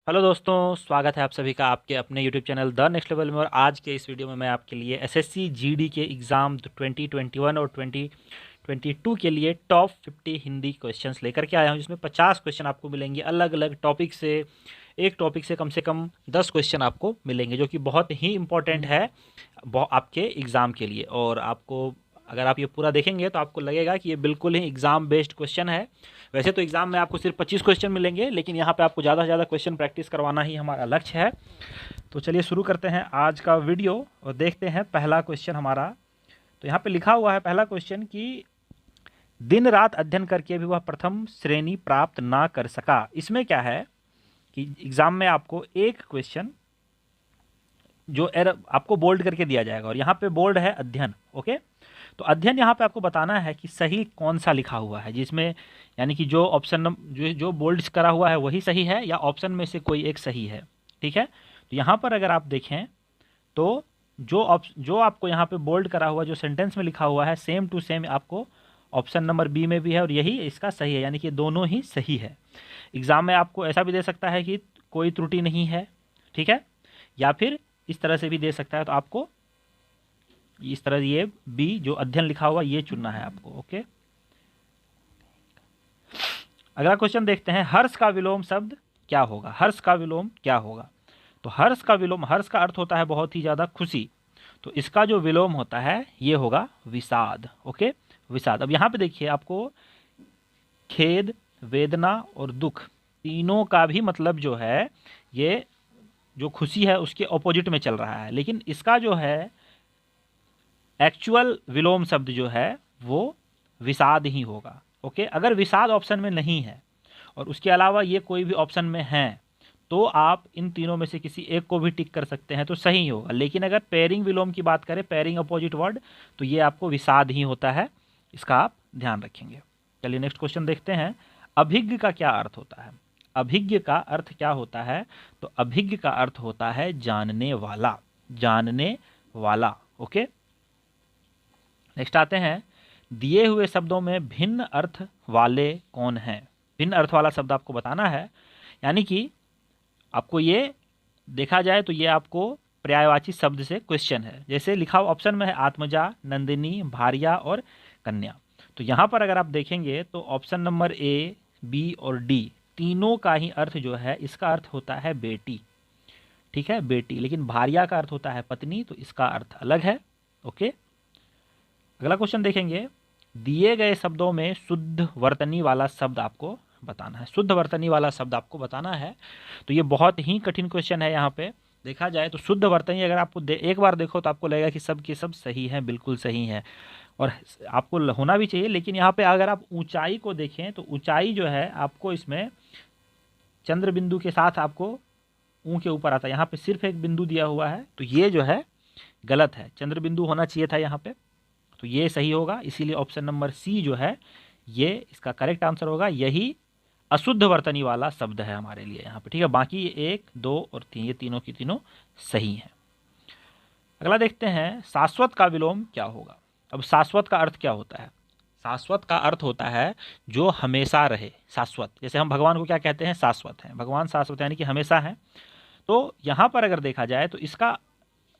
Hello दोस्तों, स्वागत है आप सभी का आपके अपने YouTube channel the next level में। और आज के इस वीडियो में मैं आपके लिए एसएससी जीडी के एग्ज़ाम 2021 और 2022 के लिए टॉप 50 हिंदी क्वेश्चंस लेकर के आया हूं, जिसमें 50 क्वेश्चन आपको मिलेंगे अलग अलग टॉपिक से। एक टॉपिक से कम 10 क्वेश्चन आपको मिलेंगे, जो कि बहुत ही इंपॉर्टेंट है आपके एग्ज़ाम के लिए। और आपको अगर आप ये पूरा देखेंगे तो आपको लगेगा कि ये बिल्कुल ही एग्ज़ाम बेस्ड क्वेश्चन है। वैसे तो एग्ज़ाम में आपको सिर्फ 25 क्वेश्चन मिलेंगे, लेकिन यहाँ पे आपको ज़्यादा से ज़्यादा क्वेश्चन प्रैक्टिस करवाना ही हमारा लक्ष्य है। तो चलिए शुरू करते हैं आज का वीडियो और देखते हैं पहला क्वेश्चन हमारा। तो यहाँ पे लिखा हुआ है पहला क्वेश्चन कि दिन रात अध्ययन करके भी वह प्रथम श्रेणी प्राप्त ना कर सका। इसमें क्या है कि एग्ज़ाम में आपको एक क्वेश्चन जो आपको बोल्ड करके दिया जाएगा, और यहाँ पे बोल्ड है अध्ययन। ओके, तो अध्ययन यहाँ पे आपको बताना है कि सही कौन सा लिखा हुआ है, जिसमें यानी कि जो ऑप्शन जो बोल्ड करा हुआ है वही सही है या ऑप्शन में से कोई एक सही है। ठीक है, तो यहाँ पर अगर आप देखें तो जो आपको यहाँ पे बोल्ड करा हुआ जो सेंटेंस में लिखा हुआ है सेम टू सेम आपको ऑप्शन नंबर बी में भी है, और यही इसका सही है, यानी कि दोनों ही सही है। एग्ज़ाम में आपको ऐसा भी दे सकता है कि कोई त्रुटि नहीं है, ठीक है, या फिर इस तरह से भी दे सकता है। तो आपको इस तरह ये बी जो अध्ययन लिखा हुआ ये चुनना है आपको। ओके, अगला क्वेश्चन देखते हैं, हर्ष का विलोम शब्द क्या होगा। हर्ष का विलोम क्या होगा? तो हर्ष का विलोम, हर्ष का अर्थ होता है बहुत ही ज़्यादा खुशी, तो इसका जो विलोम होता है ये होगा विषाद। ओके, विषाद। अब यहाँ पे देखिए आपको खेद, वेदना और दुख तीनों का भी मतलब जो है ये जो खुशी है उसके ऑपोजिट में चल रहा है, लेकिन इसका जो है एक्चुअल विलोम शब्द जो है वो विषाद ही होगा। ओके, अगर विषाद ऑप्शन में नहीं है और उसके अलावा ये कोई भी ऑप्शन में है तो आप इन तीनों में से किसी एक को भी टिक कर सकते हैं तो सही ही होगा। लेकिन अगर पेयरिंग विलोम की बात करें, पेयरिंग अपोजिट वर्ड, तो ये आपको विषाद ही होता है, इसका आप ध्यान रखेंगे। चलिए नेक्स्ट क्वेश्चन देखते हैं, अभिज्ञ का क्या अर्थ होता है। अभिज्ञ का अर्थ क्या होता है? तो अभिज्ञ का अर्थ होता है जानने वाला, जानने वाला। ओके, नेक्स्ट आते हैं, दिए हुए शब्दों में भिन्न अर्थ वाले कौन हैं। भिन्न अर्थ वाला शब्द आपको बताना है, यानी कि आपको ये देखा जाए तो ये आपको पर्यायवाची शब्द से क्वेश्चन है। जैसे लिखा हुआ ऑप्शन में है आत्मजा, नंदिनी, भार्या और कन्या। तो यहाँ पर अगर आप देखेंगे तो ऑप्शन नंबर ए, बी और डी तीनों का ही अर्थ जो है इसका अर्थ होता है बेटी। ठीक है, बेटी, लेकिन भार्या का अर्थ होता है पत्नी, तो इसका अर्थ अलग है। ओके, अगला क्वेश्चन देखेंगे, दिए गए शब्दों में शुद्ध वर्तनी वाला शब्द आपको बताना है। शुद्ध वर्तनी वाला शब्द आपको बताना है, तो ये बहुत ही कठिन क्वेश्चन है। यहाँ पे देखा जाए तो शुद्ध वर्तनी अगर आपको एक बार देखो तो आपको लगेगा कि सब के सब सही है, बिल्कुल सही है, और आपको होना भी चाहिए। लेकिन यहाँ पे अगर आप ऊंचाई को देखें तो ऊंचाई जो है आपको इसमें चंद्र बिंदु के साथ आपको ऊ के ऊपर आता है, यहाँ पे सिर्फ एक बिंदु दिया हुआ है, तो ये जो है गलत है, चंद्र बिंदु होना चाहिए था यहाँ पे, तो ये सही होगा। इसीलिए ऑप्शन नंबर सी जो है ये इसका करेक्ट आंसर होगा। यही अशुद्ध वर्तनी वाला शब्द है हमारे लिए यहाँ पे। ठीक है, बाकी 1, 2 और 3 ये तीनों की तीनों सही हैं। अगला देखते हैं, शाश्वत का विलोम क्या होगा। अब शाश्वत का अर्थ क्या होता है? शाश्वत का अर्थ होता है जो हमेशा रहे, शाश्वत। जैसे हम भगवान को क्या कहते हैं? शाश्वत है, भगवान शाश्वत यानी कि हमेशा है। तो यहाँ पर अगर देखा जाए तो इसका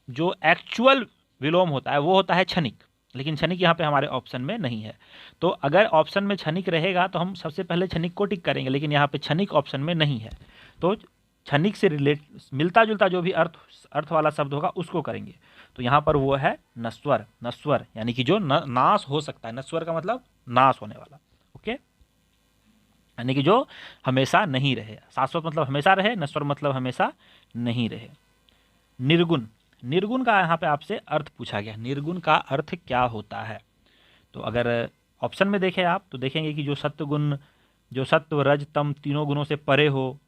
जो एक्चुअल विलोम होता है वो होता है क्षणिक, लेकिन क्षणिक यहाँ पे हमारे ऑप्शन में नहीं है। तो अगर ऑप्शन में क्षणिक रहेगा तो हम सबसे पहले क्षणिक को टिक करेंगे, लेकिन यहाँ पे क्षणिक ऑप्शन में नहीं है, तो क्षणिक से रिलेट मिलता जुलता जो भी अर्थ वाला शब्द होगा उसको करेंगे। तो यहाँ पर वो है नश्वर। नश्वर यानी कि जो नाश हो सकता है, नश्वर का मतलब नाश होने वाला। ओके, यानी कि जो हमेशा नहीं रहे। शाश्वत मतलब हमेशा रहे, नश्वर मतलब हमेशा नहीं रहे। निर्गुण, निर्गुण का यहाँ पे आपसे अर्थ पूछा गया, निर्गुण का अर्थ क्या होता है? तो अगर ऑप्शन में देखें आप तो देखेंगे कि जो सत्वगुण, जो सत्व रज तम तीनों गुणों से परे हो,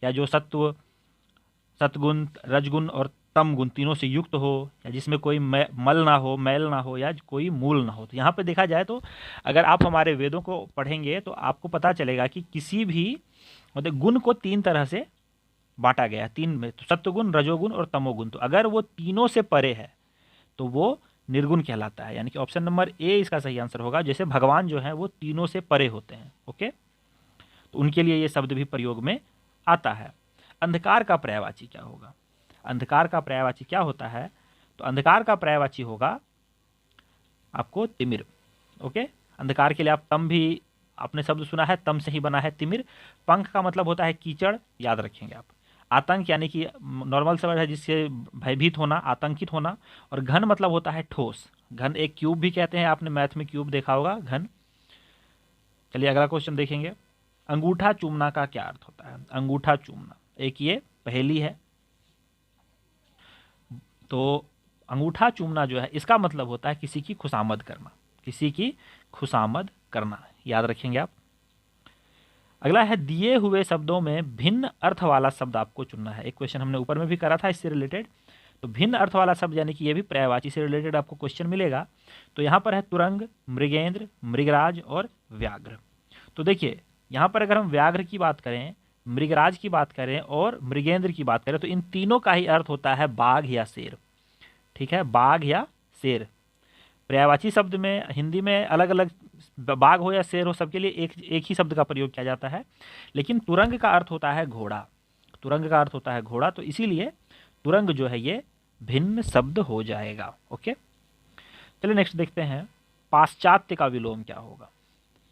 या जो सत्गुण, रजगुण और तम गुण तीनों से युक्त हो, या जिसमें कोई मल ना हो, मैल ना हो, या कोई मूल ना हो। तो यहाँ पे देखा जाए तो अगर आप हमारे वेदों को पढ़ेंगे तो आपको पता चलेगा कि किसी भी मतलब गुण को 3 तरह से बांटा गया है, 3 में, तो सत्वगुण, रजोगुण और तमोगुण। तो अगर वो तीनों से परे है तो वो निर्गुण कहलाता है, यानी कि ऑप्शन नंबर ए इसका सही आंसर होगा। जैसे भगवान जो है वो तीनों से परे होते हैं। ओके, तो उनके लिए ये शब्द भी प्रयोग में आता है। अंधकार का पर्यायवाची क्या होगा? अंधकार का पर्यायवाची क्या होता है? तो अंधकार का पर्यायवाची होगा आपको तिमिर। ओके, अंधकार के लिए आप तम भी आपने शब्द सुना है, तम से ही बना है तिमिर। पंख का मतलब होता है कीचड़, याद रखेंगे आप। आतंक यानी कि नॉर्मल शब्द है जिससे भयभीत होना, आतंकित होना। और घन मतलब होता है ठोस। घन एक क्यूब भी कहते हैं, आपने मैथ में क्यूब देखा होगा, घन। चलिए अगला क्वेश्चन देखेंगे। अंगूठा चूमना का क्या अर्थ होता है? अंगूठा चूमना एक ये पहेली है। तो अंगूठा चूमना जो है इसका मतलब होता है किसी की खुशामद करना, किसी की खुशामद करना, याद रखेंगे आप। अगला है दिए हुए शब्दों में भिन्न अर्थ वाला शब्द आपको चुनना है। एक क्वेश्चन हमने ऊपर में भी करा था इससे रिलेटेड। तो भिन्न अर्थ वाला शब्द यानी कि ये भी पर्यायवाची से रिलेटेड आपको क्वेश्चन मिलेगा। तो यहाँ पर है तुरंग, मृगेंद्र, मृगराज और व्याघ्र। तो देखिए यहाँ पर अगर हम व्याघ्र की बात करें, मृगराज की बात करें और मृगेंद्र की बात करें तो इन तीनों का ही अर्थ होता है बाघ या शेर। ठीक है, बाघ या शेर। पर्यायवाची शब्द में हिंदी में अलग अलग, बाघ हो या शेर हो, सबके लिए एक ही शब्द का प्रयोग किया जाता है। लेकिन तुरंग का अर्थ होता है घोड़ा, तुरंग का अर्थ होता है घोड़ा। तो इसीलिए तुरंग जो है ये भिन्न शब्द हो जाएगा। ओके, चलिए नेक्स्ट देखते हैं। पाश्चात्य का विलोम क्या होगा?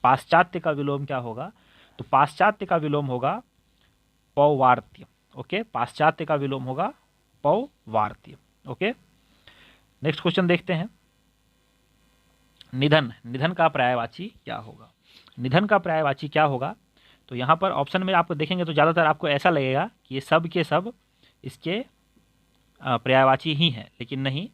पाश्चात्य का विलोम क्या होगा? तो पाश्चात्य का विलोम होगा पौवार्त्य। ओके, पाश्चात्य का विलोम होगा पौवार्त्य। ओके, नेक्स्ट क्वेश्चन देखते हैं। निधन, निधन का पर्यायवाची क्या होगा? निधन का पर्यायवाची क्या होगा? तो यहाँ पर ऑप्शन में आपको देखेंगे तो ज़्यादातर आपको ऐसा लगेगा कि ये सब के सब इसके पर्यायवाची ही हैं, लेकिन नहीं।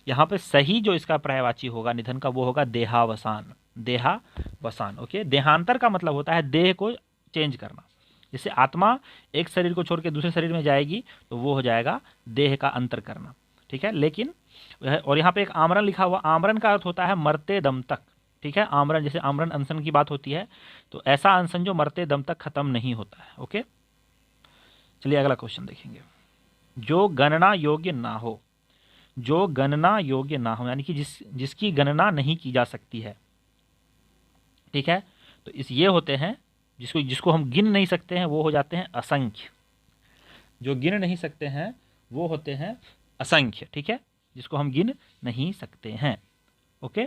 यहाँ पे सही जो इसका पर्यायवाची होगा निधन का वो होगा देहावसान, देहावसान। ओके, देहांतर का मतलब होता है देह को चेंज करना। जैसे आत्मा एक शरीर को छोड़ के दूसरे शरीर में जाएगी तो वो हो जाएगा देह का अंतर करना। ठीक है, लेकिन और यहाँ पे एक आमरण लिखा हुआ, आमरण का अर्थ होता है मरते दम तक। ठीक है, आमरण, जैसे आमरण अनशन की बात होती है तो ऐसा अनशन जो मरते दम तक खत्म नहीं होता है। ओके, चलिए अगला क्वेश्चन देखेंगे। जो गणना योग्य ना हो, जो गणना योग्य ना हो यानी कि जिसकी गणना नहीं की जा सकती है। ठीक है, तो ये होते हैं जिसको हम गिन नहीं सकते हैं, वो हो जाते हैं असंख्य। जो गिन नहीं सकते हैं वो होते हैं असंख्य। ठीक है, जिसको हम गिन नहीं सकते हैं। ओके,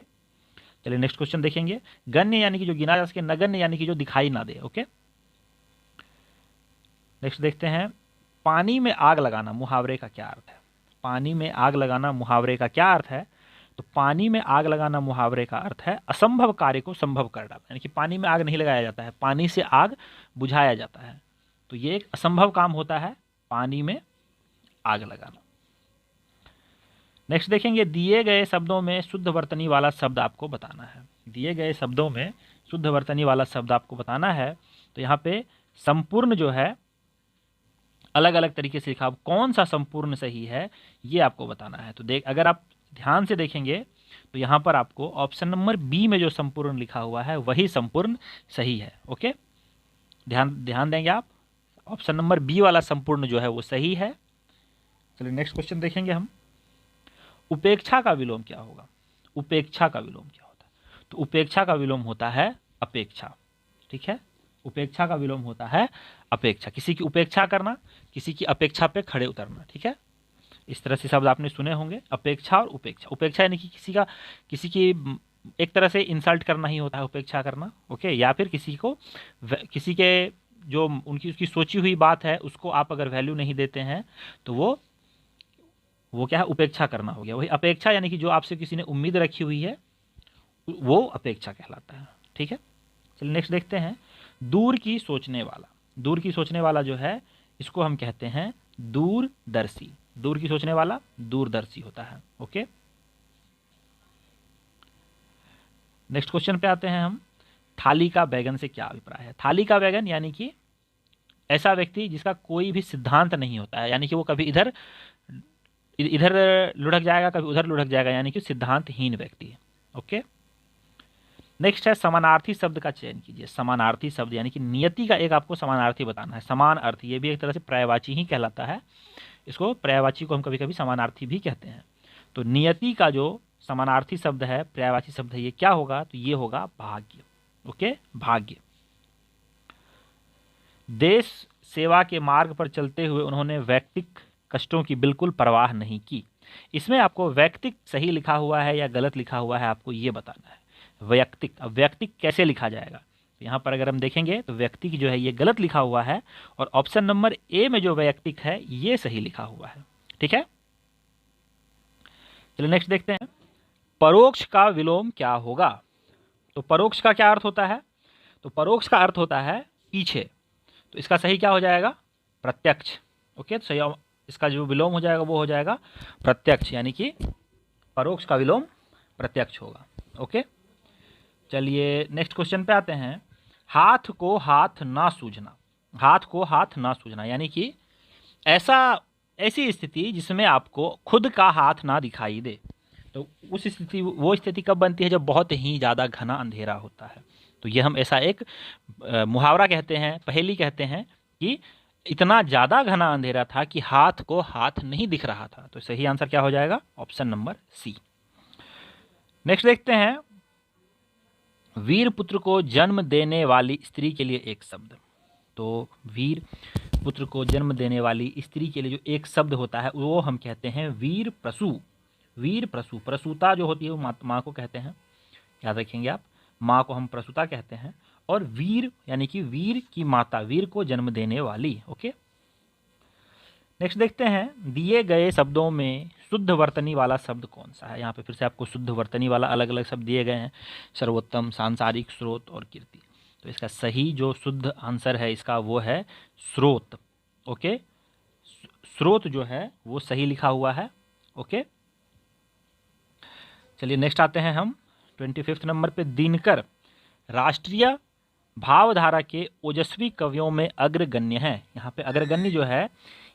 चलिए नेक्स्ट क्वेश्चन देखेंगे। गण्य यानी कि जो गिना जा सके, नगण्य यानी कि जो दिखाई ना दे। ओके, नेक्स्ट देखते हैं। पानी में आग लगाना मुहावरे का क्या अर्थ है? पानी में आग लगाना मुहावरे का क्या अर्थ है? तो पानी में आग लगाना मुहावरे का अर्थ है असंभव कार्य को संभव कर डालना। यानी कि पानी में आग नहीं लगाया जाता है, पानी से आग बुझाया जाता है। तो ये एक असंभव काम होता है पानी में आग लगाना। नेक्स्ट देखेंगे। दिए गए शब्दों में शुद्ध वर्तनी वाला शब्द आपको बताना है। दिए गए शब्दों में शुद्ध वर्तनी वाला शब्द आपको बताना है। तो यहाँ पे संपूर्ण जो है अलग अलग तरीके से लिखा, कौन सा संपूर्ण सही है ये आपको बताना है। तो अगर आप ध्यान से देखेंगे तो यहाँ पर आपको ऑप्शन नंबर बी में जो संपूर्ण लिखा हुआ है वही संपूर्ण सही है। ओके, ध्यान देंगे आप, ऑप्शन नंबर बी वाला संपूर्ण जो है वो सही है। चलिए नेक्स्ट क्वेश्चन देखेंगे हम। उपेक्षा का विलोम क्या होगा? उपेक्षा का विलोम क्या होता है? तो उपेक्षा का विलोम होता है अपेक्षा। ठीक है, उपेक्षा का विलोम होता है अपेक्षा। किसी की उपेक्षा करना, किसी की अपेक्षा पे खड़े उतरना। ठीक है, इस तरह से शब्द आपने सुने होंगे, अपेक्षा और उपेक्षा। उपेक्षा यानी कि किसी की एक तरह से इंसल्ट करना ही होता है उपेक्षा करना। ओके, या फिर किसी के जो उसकी सोची हुई बात है उसको आप अगर वैल्यू नहीं देते हैं तो वो क्या है, उपेक्षा करना हो गया। वही अपेक्षा यानी कि जो आपसे किसी ने उम्मीद रखी हुई है वो अपेक्षा कहलाता है। ठीक है, चलिए नेक्स्ट देखते हैं। दूर की सोचने वाला, दूर की सोचने वाला जो है इसको हम कहते हैं दूरदर्शी। दूर की सोचने वाला दूरदर्शी होता है। ओके, नेक्स्ट क्वेश्चन पे आते हैं हम। थाली का बैगन से क्या अभिप्राय है? थाली का बैगन यानी कि ऐसा व्यक्ति जिसका कोई भी सिद्धांत नहीं होता है, यानी कि वो कभी इधर लुढ़क जाएगा कभी उधर लुढ़क जाएगा, यानी कि सिद्धांतहीन व्यक्ति है। ओके, नेक्स्ट है समानार्थी शब्द का चयन कीजिए। समानार्थी शब्द यानी कि नियति का एक आपको समानार्थी बताना है। समान अर्थ, ये भी एक तरह से पर्यायवाची ही कहलाता है। इसको पर्यायवाची को हम कभी कभी समानार्थी भी कहते हैं। तो नियति का जो समानार्थी शब्द है, पर्यायवाची शब्द है, ये क्या होगा? तो ये होगा भाग्य। ओके, भाग्य। देश सेवा के मार्ग पर चलते हुए उन्होंने वैयक्तिक कष्टों की बिल्कुल परवाह नहीं की। इसमें आपको वैयक्तिक सही लिखा हुआ है या गलत लिखा हुआ है, आपको ये बताना है। वैयक्तिक, अब वैयक्तिक कैसे लिखा जाएगा, तो यहाँ पर अगर हम देखेंगे तो वैयक्तिक जो है ये गलत लिखा हुआ है, और ऑप्शन नंबर ए में जो वैयक्तिक है ये सही लिखा हुआ है। ठीक है, चलिए नेक्स्ट देखते हैं। परोक्ष का विलोम क्या होगा? तो परोक्ष का क्या अर्थ होता है? तो परोक्ष का अर्थ होता है पीछे, तो इसका सही क्या हो जाएगा? प्रत्यक्ष। ओके, तो सही इसका जो विलोम हो जाएगा वो हो जाएगा प्रत्यक्ष, यानी कि परोक्ष का विलोम प्रत्यक्ष होगा। ओके, चलिए नेक्स्ट क्वेश्चन पे आते हैं। हाथ को हाथ ना सूझना, हाथ को हाथ ना सूझना यानी कि ऐसी स्थिति जिसमें आपको खुद का हाथ ना दिखाई दे। तो उस स्थिति, वो स्थिति कब बनती है? जब बहुत ही ज़्यादा घना अंधेरा होता है। तो ये हम ऐसा एक मुहावरा कहते हैं, पहेली कहते हैं कि इतना ज़्यादा घना अंधेरा था कि हाथ को हाथ नहीं दिख रहा था। तो सही आंसर क्या हो जाएगा? Option number C. नेक्स्ट देखते हैं। वीर पुत्र को जन्म देने वाली स्त्री के लिए एक शब्द। तो वीर पुत्र को जन्म देने वाली स्त्री के लिए जो एक शब्द होता है वो हम कहते हैं वीर प्रसू। वीर प्रसू, प्रसूता जो होती है वो माँ को कहते हैं, याद रखेंगे आप, माँ को हम प्रसूता कहते हैं। और वीर यानी कि वीर की माता, वीर को जन्म देने वाली। ओके, नेक्स्ट देखते हैं। दिए गए शब्दों में शुद्ध वर्तनी वाला शब्द कौन सा है? यहाँ पे फिर से आपको शुद्ध वर्तनी वाला अलग अलग शब्द दिए गए हैं, सर्वोत्तम, सांसारिक, स्रोत और कीर्ति। तो इसका सही जो शुद्ध आंसर है इसका वो है स्रोत। ओके, स्रोत जो है वो सही लिखा हुआ है। ओके, चलिए नेक्स्ट आते हैं हम 25वें नंबर पे। दिनकर राष्ट्रीय भावधारा के ओजस्वी कवियों में अग्रगण्य है। यहाँ पे अग्रगण्य जो है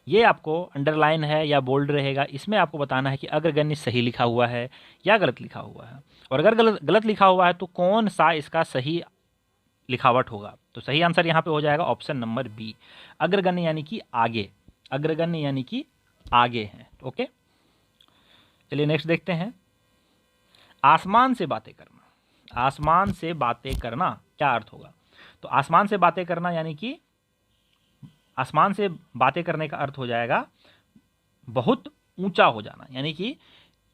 ये आपको अंडरलाइन है या बोल्ड रहेगा, इसमें आपको बताना है कि अग्रगण्य सही लिखा हुआ है या गलत लिखा हुआ है। और अगर गलत लिखा हुआ है तो कौन सा इसका सही लिखावट होगा? तो सही आंसर यहाँ पे हो जाएगा ऑप्शन नंबर बी, अग्रगण्य यानी कि आगे, अग्रगण्य यानी कि आगे है। ओके, चलिए नेक्स्ट देखते हैं। आसमान से बातें करना, आसमान से बातें करना क्या अर्थ होगा? तो आसमान से बातें करना यानी कि आसमान से बातें करने का अर्थ हो जाएगा बहुत ऊंचा हो जाना, यानी कि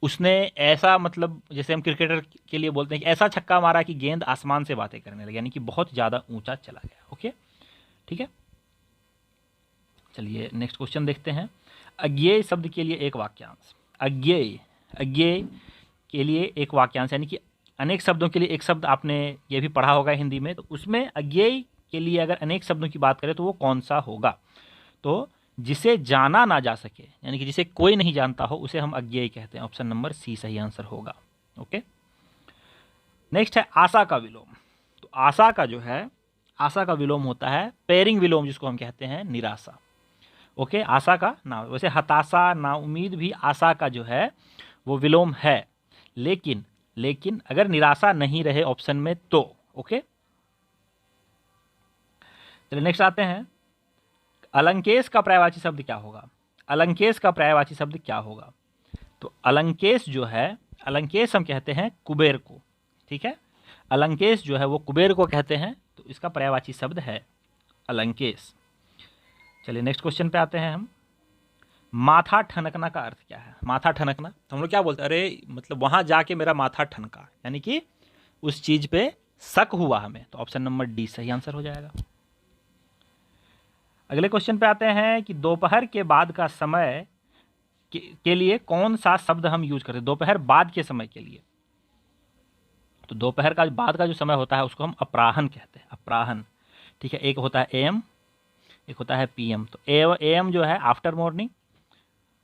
उसने ऐसा, मतलब जैसे हम क्रिकेटर के लिए बोलते हैं कि ऐसा छक्का मारा कि गेंद आसमान से बातें करने लगी, यानी कि बहुत ज़्यादा ऊंचा चला गया। ओके, ठीक है, चलिए नेक्स्ट क्वेश्चन देखते हैं। अज्ञेय शब्द के लिए एक वाक्यांश। अज्ञेय, अज्ञेय के लिए एक वाक्यांश यानी कि अनेक शब्दों के लिए एक शब्द, आपने ये भी पढ़ा होगा हिंदी में, तो उसमें अज्ञेय के लिए अगर अनेक शब्दों की बात करें तो वो कौन सा होगा? तो जिसे जाना ना जा सके, यानी कि जिसे कोई नहीं जानता हो, उसे हम अज्ञेय कहते हैं। ऑप्शन नंबर सी सही आंसर होगा। ओके, नेक्स्ट है आशा का विलोम। तो आशा का जो है, आशा का विलोम होता है पेरिंग विलोम, जिसको हम कहते हैं निराशा। ओके, आशा का ना, वैसे हताशा, ना उम्मीद भी आशा का जो है वो विलोम है, लेकिन अगर निराशा नहीं रहे ऑप्शन में तो। ओके, चलिए नेक्स्ट आते हैं। अलंकेश का पर्यायवाची शब्द क्या होगा? अलंकेश का पर्यायवाची शब्द क्या होगा? तो अलंकेश जो है, अलंकेश हम कहते हैं कुबेर को। ठीक है, अलंकेश जो है वो कुबेर को कहते हैं, तो इसका पर्यायवाची शब्द है अलंकेश। चलिए नेक्स्ट क्वेश्चन पे आते हैं हम। माथा ठनकना का अर्थ क्या है? माथा ठनकना, तो हम लोग क्या बोलते हैं? अरे मतलब वहां जाके मेरा माथा ठनका, यानी कि उस चीज पे शक हुआ हमें। तो ऑप्शन नंबर डी सही आंसर हो जाएगा। अगले क्वेश्चन पे आते हैं कि दोपहर के बाद का समय के लिए कौन सा शब्द हम यूज करते हैं? दोपहर बाद के समय के लिए, तो दोपहर का बाद का जो समय होता है उसको हम अपराह्न कहते हैं, अपराह्न। ठीक है, एक होता है एएम, एक होता है पीएम। तो एएम जो है आफ्टर मॉर्निंग,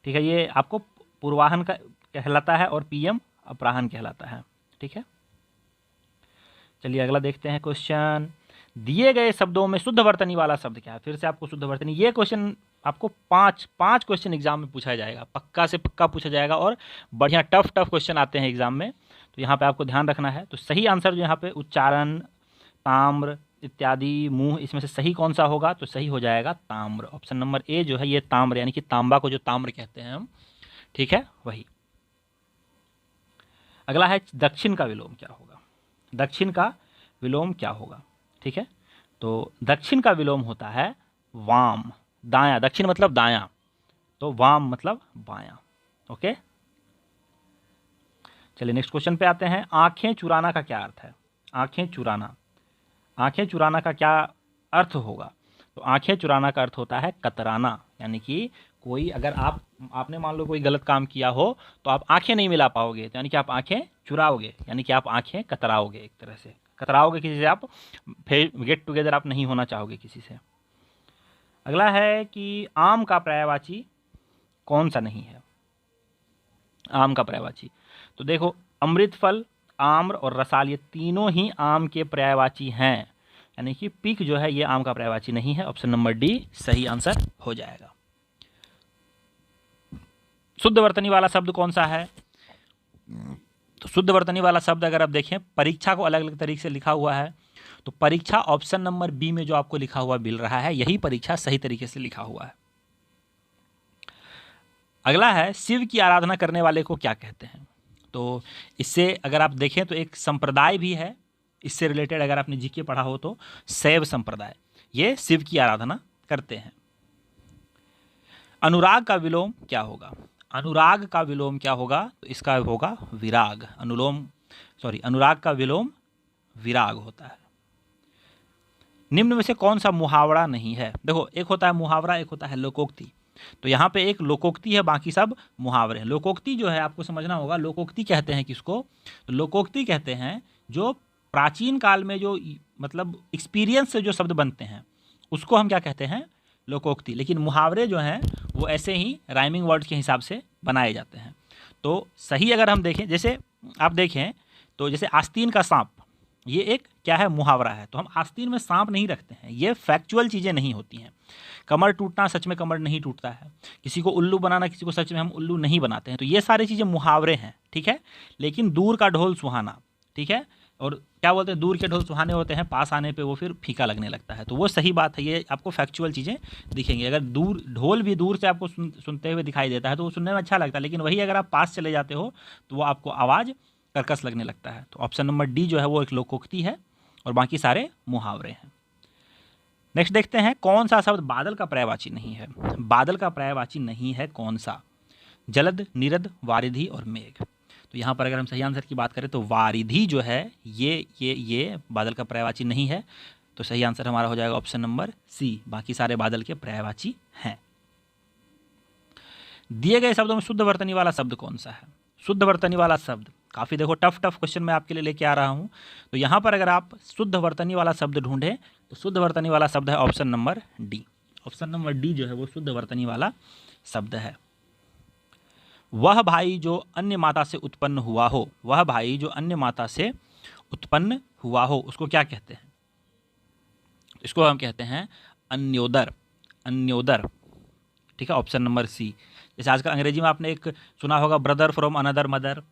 ठीक है, ये आपको पूर्वाहन का कहलाता है, और पीएम अपराह्न कहलाता है। ठीक है, चलिए अगला देखते हैं क्वेश्चन। दिए गए शब्दों में शुद्ध वर्तनी वाला शब्द क्या है? फिर से आपको शुद्ध वर्तनी, ये क्वेश्चन आपको पांच क्वेश्चन एग्जाम में पूछा जाएगा, पक्का से पक्का पूछा जाएगा, और बढ़िया टफ क्वेश्चन आते हैं एग्जाम में, तो यहाँ पे आपको ध्यान रखना है। तो सही आंसर जो यहाँ पे उच्चारण, ताम्र इत्यादि, मुंह, इसमें से सही कौन सा होगा? तो सही हो जाएगा ताम्र। ऑप्शन नंबर ए जो है ये ताम्र, यानी कि तांबा को जो ताम्र कहते हैं हम, ठीक है, वही। अगला है दक्षिण का विलोम क्या होगा? दक्षिण का विलोम क्या होगा? ठीक है, तो दक्षिण का विलोम होता है वाम, दायां, दक्षिण मतलब दायां, तो वाम मतलब बायां। ओके, चलिए नेक्स्ट क्वेश्चन पे आते हैं। आंखें चुराना का क्या अर्थ है? आंखें चुराना, आंखें चुराना का क्या अर्थ होगा? तो आंखें चुराना का अर्थ होता है कतराना, यानी कि कोई अगर आपने मान लो कोई गलत काम किया हो तो आप आंखें नहीं मिला पाओगे, तो यानी कि आप आंखें चुराओगे, यानी कि आप आंखें कतराओगे, एक तरह से कतराओगे किसी से, आप गेट टुगेदर आप नहीं होना चाहोगे किसी से। अगला है कि आम का पर्यायवाची कौन सा नहीं है? आम का पर्यायवाची, तो देखो अमृत फल, आम्र और रसाल, ये तीनों ही आम के पर्यायवाची हैं, यानी कि पीक जो है ये आम का पर्यायवाची नहीं है। ऑप्शन नंबर डी सही आंसर हो जाएगा। शुद्ध वर्तनी वाला शब्द कौन सा है? तो शुद्ध वर्तनी वाला शब्द अगर आप देखें, परीक्षा को अलग अलग तरीके से लिखा हुआ है, तो परीक्षा ऑप्शन नंबर बी में जो आपको लिखा हुआ मिल रहा है, यही परीक्षा सही तरीके से लिखा हुआ है। अगला है शिव की आराधना करने वाले को क्या कहते हैं? तो इससे अगर आप देखें तो एक संप्रदाय भी है इससे रिलेटेड, अगर आपने जीके पढ़ा हो तो शैव संप्रदाय, ये शिव की आराधना करते हैं। अनुराग का विलोम क्या होगा? अनुराग का विलोम क्या होगा? तो इसका होगा विराग। अनुराग का विलोम विराग होता है। निम्न में से कौन सा मुहावरा नहीं है? देखो एक होता है मुहावरा, एक होता है लोकोक्ति। तो यहाँ पे एक लोकोक्ति है, बाकी सब मुहावरे हैं। लोकोक्ति जो है आपको समझना होगा, लोकोक्ति कहते हैं किसको? तो लोकोक्ति कहते हैं जो प्राचीन काल में जो मतलब एक्सपीरियंस से जो शब्द बनते हैं उसको हम क्या कहते हैं? लोकोक्ति। लेकिन मुहावरे जो हैं वो ऐसे ही राइमिंग वर्ड्स के हिसाब से बनाए जाते हैं। तो सही अगर हम देखें, जैसे आप देखें तो जैसे आस्तीन का सांप, ये एक क्या है? मुहावरा है। तो हम आस्तीन में सांप नहीं रखते हैं, ये फैक्चुअल चीज़ें नहीं होती हैं। कमर टूटना, सच में कमर नहीं टूटता है। किसी को उल्लू बनाना, किसी को सच में हम उल्लू नहीं बनाते हैं। तो ये सारी चीज़ें मुहावरे हैं, ठीक है। लेकिन दूर का ढोल सुहाना, ठीक है, और क्या बोलते हैं, दूर के ढोल सुहाने होते हैं, पास आने पे वो फिर फीका लगने लगता है। तो वो सही बात है, ये आपको फैक्चुअल चीज़ें दिखेंगी। अगर दूर ढोल भी दूर से आपको सुनते हुए दिखाई देता है तो वो सुनने में अच्छा लगता है, लेकिन वही अगर आप पास चले जाते हो तो वो आपको आवाज़ कर्कश लगने लगता है। तो ऑप्शन नंबर डी जो है वो एक लोकोक्ति है और बाकी सारे मुहावरे हैं। नेक्स्ट देखते हैं, कौन सा शब्द बादल का पर्यायवाची नहीं है? बादल का पर्यायवाची नहीं है कौन सा? जलद, निरद, वारिधि और मेघ। तो यहाँ पर अगर हम सही आंसर की बात करें तो वारिधि जो है ये बादल का पर्यायवाची नहीं है। तो सही आंसर हमारा हो जाएगा ऑप्शन नंबर सी, बाकी सारे बादल के पर्यायवाची हैं। दिए गए शब्दों में शुद्ध वर्तनी वाला शब्द कौन सा है? शुद्ध वर्तनी वाला शब्द काफ़ी देखो टफ क्वेश्चन मैं आपके लिए लेके आ रहा हूँ। तो यहाँ पर अगर आप शुद्ध वर्तनी वाला शब्द ढूंढें तो शुद्ध वर्तनी वाला शब्द है option number D. Option number D जो है वो शुद्ध वर्तनी वाला शब्द है। वह भाई जो अन्य माता से उत्पन्न हुआ हो, वह भाई जो अन्य माता से उत्पन्न हुआ हो, उसको क्या कहते हैं? इसको हम कहते हैं अन्योदर। अन्योदर, ठीक है, ऑप्शन नंबर सी। जैसे आजकल अंग्रेजी में आपने एक सुना होगा brother from another mother,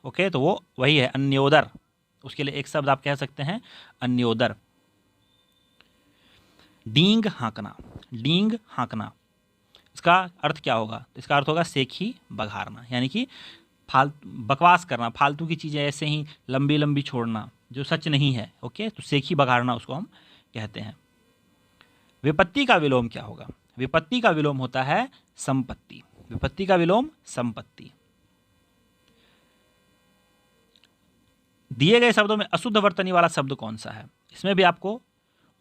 okay, तो वो वही है अन्योदर। उसके लिए एक शब्द आप कह सकते हैं अन्योदर। डींग हाँकना, डींग हाँकना, इसका अर्थ क्या होगा? इसका अर्थ होगा सेखी बघारना, यानी कि बकवास करना, फालतू की चीज़ें ऐसे ही लंबी लंबी छोड़ना जो सच नहीं है, ओके, तो सेखी बघारना उसको हम कहते हैं। विपत्ति का विलोम क्या होगा? विपत्ति का विलोम होता है संपत्ति। विपत्ति का विलोम संपत्ति। दिए गए शब्दों में अशुद्ध वर्तनी वाला शब्द कौन सा है? इसमें भी आपको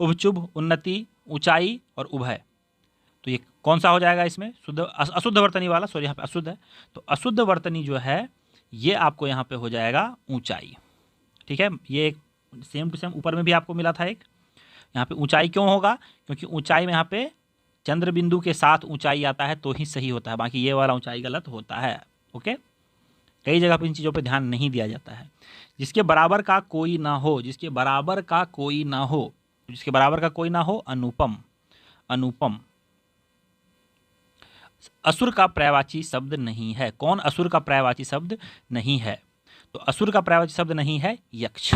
उभचुभ, उन्नति, ऊंचाई और उभय, तो ये कौन सा हो जाएगा इसमें? शुद्ध अशुद्ध वर्तनी वाला, सॉरी यहाँ पे अशुद्ध है, तो अशुद्ध वर्तनी जो है ये आपको यहाँ पे हो जाएगा ऊंचाई, ठीक है। ये एक सेम टू सेम ऊपर में भी आपको मिला था एक। यहाँ पे ऊंचाई क्यों होगा? क्योंकि ऊंचाई में यहाँ पे चंद्र बिंदु के साथ ऊंचाई आता है तो ही सही होता है, बाकी ये वाला ऊंचाई गलत होता है, ओके। कई जगह पर इन चीज़ों पे ध्यान नहीं दिया जाता है। जिसके बराबर का कोई ना हो, जिसके बराबर का कोई ना हो, जिसके बराबर का कोई ना हो, अनुपम। अनुपम। असुर का पर्यायवाची शब्द नहीं है। कौन असुर का पर्यायवाची शब्द नहीं है? तो असुर का पर्यायवाची शब्द नहीं है यक्ष।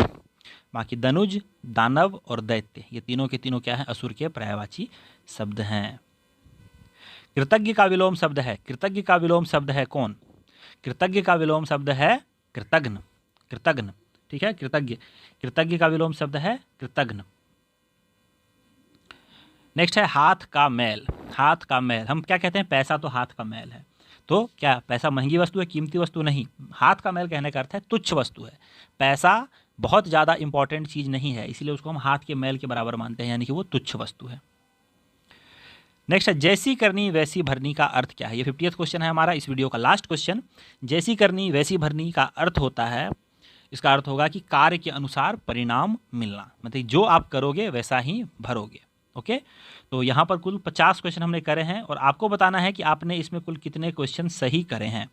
बाकी दनुज, दानव और दैत्य, ये तीनों के तीनों क्या है? असुर के पर्यायवाची शब्द हैं। कृतज्ञ का विलोम शब्द है। कृतज्ञ का विलोम शब्द है कौन? कृतज्ञ का विलोम शब्द है कृतघ्न। कृतघ्न, ठीक है, कृतज्ञ। कृतज्ञ का विलोम शब्द है कृतघ्न। नेक्स्ट है हाथ का मैल। हाथ का मैल, हम क्या कहते हैं, पैसा तो हाथ का मैल है। तो क्या पैसा महंगी वस्तु है, कीमती वस्तु नहीं। हाथ का मैल कहने का अर्थ है तुच्छ वस्तु है। पैसा बहुत ज़्यादा इंपॉर्टेंट चीज़ नहीं है, इसीलिए उसको हम हाथ के मैल के बराबर मानते हैं, यानी कि वो तुच्छ वस्तु है। नेक्स्ट है जैसी करनी वैसी भरनी का अर्थ क्या है। ये 50th क्वेश्चन है हमारा, इस वीडियो का लास्ट क्वेश्चन। जैसी करनी वैसी भरनी का अर्थ होता है, इसका अर्थ होगा कि कार्य के अनुसार परिणाम मिलना, मतलब जो आप करोगे वैसा ही भरोगे। ओके, तो यहाँ पर कुल 50 क्वेश्चन हमने करे हैं और आपको बताना है कि आपने इसमें कुल कितने क्वेश्चन सही करे हैं।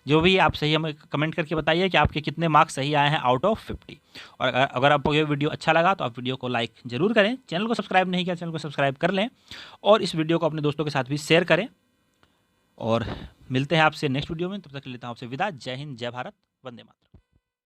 जो भी आप सही हमें कमेंट करके बताइए कि आपके कितने मार्क्स सही आए हैं आउट ऑफ 50। और अगर आपको ये वीडियो अच्छा लगा तो आप वीडियो को लाइक जरूर करें, चैनल को सब्सक्राइब नहीं किया चैनल को सब्सक्राइब कर लें और इस वीडियो को अपने दोस्तों के साथ भी शेयर करें। और मिलते हैं आपसे नेक्स्ट वीडियो में, तब तक लेता हूँ आपसे विदा। जय हिंद, जय भारत, वंदे मातरम।